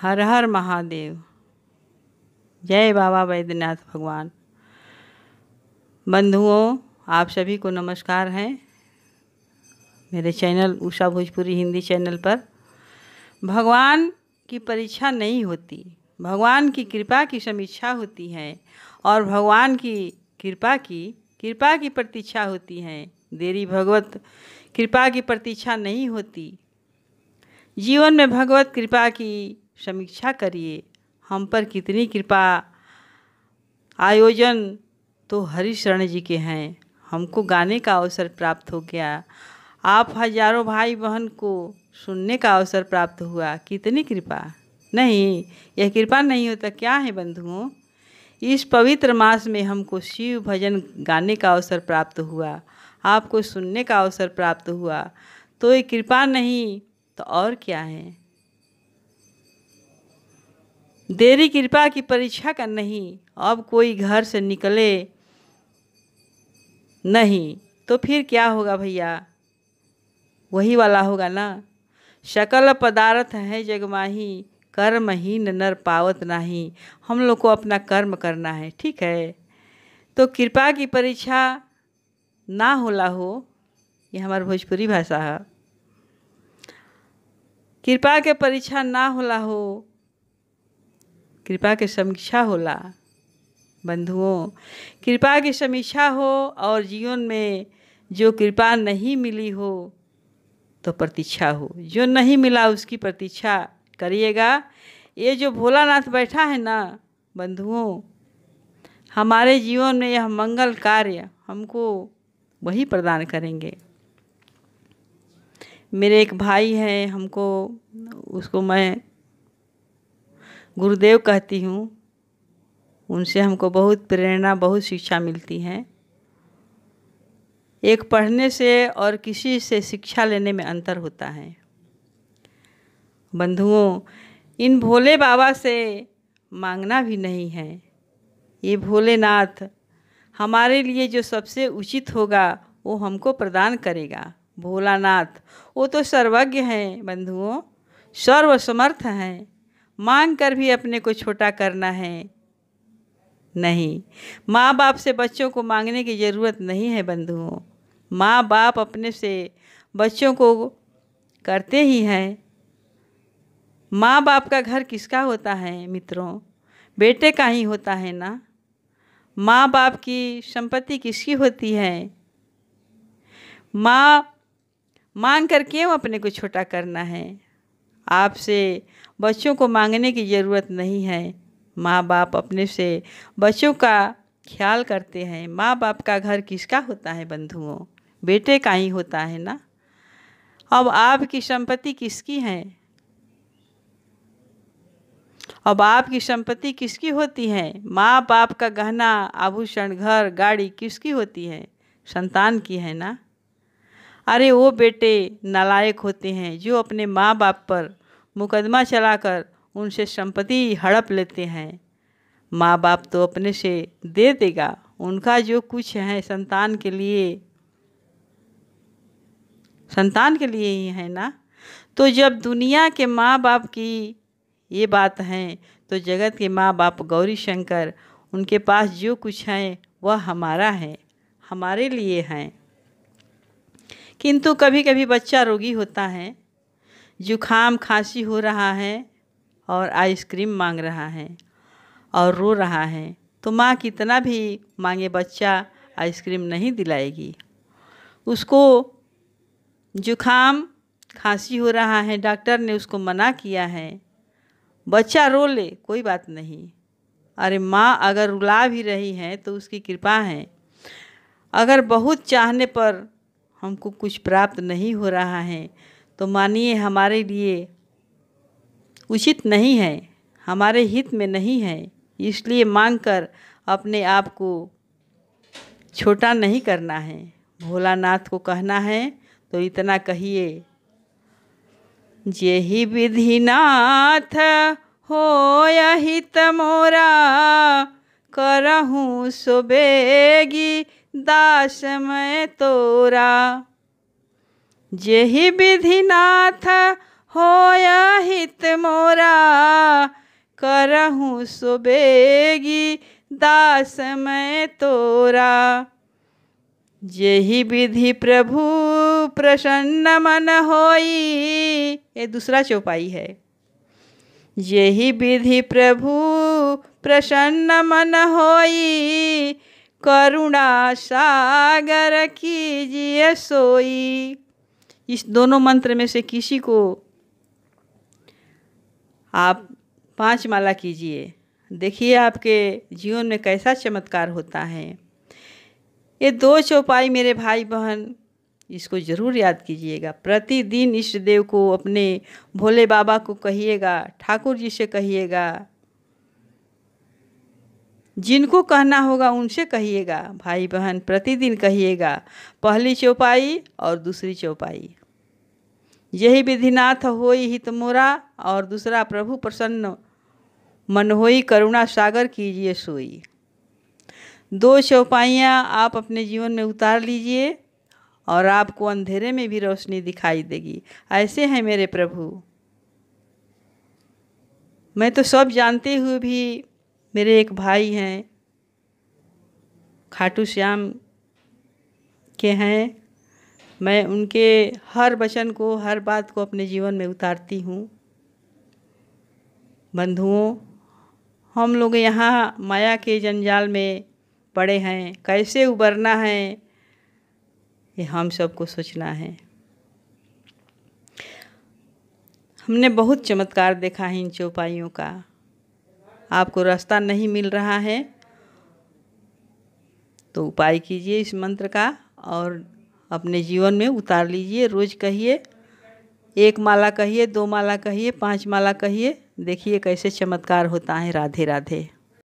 हर हर महादेव। जय बाबा बैद्यनाथ भगवान। बंधुओं, आप सभी को नमस्कार है मेरे चैनल उषा भोजपुरी हिंदी चैनल पर। भगवान की परीक्षा नहीं होती, भगवान की कृपा की समीक्षा होती है और भगवान की कृपा की प्रतीक्षा होती है। देरी भगवत कृपा की प्रतीक्षा नहीं होती। जीवन में भगवत कृपा की समीक्षा करिए। हम पर कितनी कृपा आयोजन तो हरिशरण जी के हैं। हमको गाने का अवसर प्राप्त हो गया, आप हजारों भाई बहन को सुनने का अवसर प्राप्त हुआ। कितनी कृपा! नहीं, यह कृपा नहीं होता क्या है बंधुओं? इस पवित्र मास में हमको शिव भजन गाने का अवसर प्राप्त हुआ, आपको सुनने का अवसर प्राप्त हुआ, तो ये कृपा नहीं तो और क्या है? देरी कृपा की परीक्षा का नहीं। अब कोई घर से निकले नहीं तो फिर क्या होगा भैया? वही वाला होगा ना। सकल पदार्थ है जगमाही, कर्महीन नर पावत नाही। हम लोग को अपना कर्म करना है, ठीक है? तो कृपा की परीक्षा ना होला हो, ये हमारी भोजपुरी भाषा है। कृपा के परीक्षा ना होला हो, कृपा के समीक्षा होला। बंधुओं, कृपा की समीक्षा हो और जीवन में जो कृपा नहीं मिली हो तो प्रतीक्षा हो। जो नहीं मिला उसकी प्रतीक्षा करिएगा। ये जो भोलानाथ बैठा है ना बंधुओं, हमारे जीवन में यह मंगल कार्य हमको वही प्रदान करेंगे। मेरे एक भाई हैं, हमको उसको मैं गुरुदेव कहती हूँ। उनसे हमको बहुत प्रेरणा, बहुत शिक्षा मिलती है। एक पढ़ने से और किसी से शिक्षा लेने में अंतर होता है। बंधुओं, इन भोले बाबा से मांगना भी नहीं है। ये भोलेनाथ हमारे लिए जो सबसे उचित होगा वो हमको प्रदान करेगा। भोलानाथ वो तो सर्वज्ञ हैं बंधुओं, सर्वसमर्थ हैं। मांग कर भी अपने को छोटा करना है नहीं। माँ बाप से बच्चों को मांगने की ज़रूरत नहीं है बंधुओं। माँ बाप अपने से बच्चों को करते ही हैं। माँ बाप का घर किसका होता है मित्रों? बेटे का ही होता है ना। माँ बाप की संपत्ति किसकी होती है? माँ मांग कर क्यों अपने को छोटा करना है? आपसे बच्चों को मांगने की ज़रूरत नहीं है। माँ बाप अपने से बच्चों का ख्याल करते हैं। माँ बाप का घर किसका होता है बंधुओं? बेटे का ही होता है ना। अब आपकी संपत्ति किसकी है? अब आपकी संपत्ति किसकी होती है? माँ बाप का गहना आभूषण घर गाड़ी किसकी होती है? संतान की है ना। अरे वो बेटे नालायक होते हैं जो अपने माँ बाप पर मुकदमा चलाकर उनसे संपत्ति हड़प लेते हैं। माँ बाप तो अपने से दे देगा, उनका जो कुछ है संतान के लिए ही है ना। तो जब दुनिया के माँ बाप की ये बात है तो जगत के माँ बाप गौरी शंकर, उनके पास जो कुछ है वह हमारा है, हमारे लिए हैं। किंतु कभी कभी बच्चा रोगी होता है, जुखाम खांसी हो रहा है और आइसक्रीम मांग रहा है और रो रहा है, तो माँ कितना भी मांगे बच्चा आइसक्रीम नहीं दिलाएगी। उसको जुखाम खांसी हो रहा है, डॉक्टर ने उसको मना किया है, बच्चा रो ले कोई बात नहीं। अरे माँ अगर रुला भी रही है तो उसकी कृपा है। अगर बहुत चाहने पर हमको कुछ प्राप्त नहीं हो रहा है तो मानिए हमारे लिए उचित नहीं है, हमारे हित में नहीं है। इसलिए मांगकर अपने आप को छोटा नहीं करना है। भोलानाथ को कहना है तो इतना कहिए, जेहि विधिनाथ होय हित मोरा, करहूँ सो बेगी दास मैं तोरा। जेहि विधिनाथ होया हित मोरा करहूँ सो बेगी दास मैं तोरा। जेहि विधि प्रभु प्रसन्न मन होई, ये दूसरा चौपाई है। जेहि विधि प्रभु प्रसन्न मन होई, करुणा सागर कीजिए सोई। इस दोनों मंत्र में से किसी को आप 5 माला कीजिए, देखिए आपके जीवन में कैसा चमत्कार होता है। ये 2 चौपाई मेरे भाई बहन इसको ज़रूर याद कीजिएगा। प्रतिदिन इष्ट देव को, अपने भोले बाबा को कहिएगा, ठाकुर जी से कहिएगा, जिनको कहना होगा उनसे कहिएगा। भाई बहन प्रतिदिन कहिएगा, पहली चौपाई और दूसरी चौपाई। यही विधिनाथ होई हित मोरा, और दूसरा प्रभु प्रसन्न मन होई, करुणा सागर कीजिए सोई। 2 चौपाइयाँ आप अपने जीवन में उतार लीजिए और आपको अंधेरे में भी रोशनी दिखाई देगी। ऐसे हैं मेरे प्रभु। मैं तो सब जानते हुए भी, मेरे एक भाई हैं, खाटू श्याम के हैं, मैं उनके हर वचन को, हर बात को अपने जीवन में उतारती हूँ। बंधुओं, हम लोग यहाँ माया के जंजाल में पड़े हैं, कैसे उबरना है ये हम सबको सोचना है। हमने बहुत चमत्कार देखा है इन चौपाइयों का। आपको रास्ता नहीं मिल रहा है तो उपाय कीजिए इस मंत्र का और अपने जीवन में उतार लीजिए। रोज़ कहिए, 1 माला कहिए, 2 माला कहिए, 5 माला कहिए, देखिए कैसे चमत्कार होता है। राधे राधे।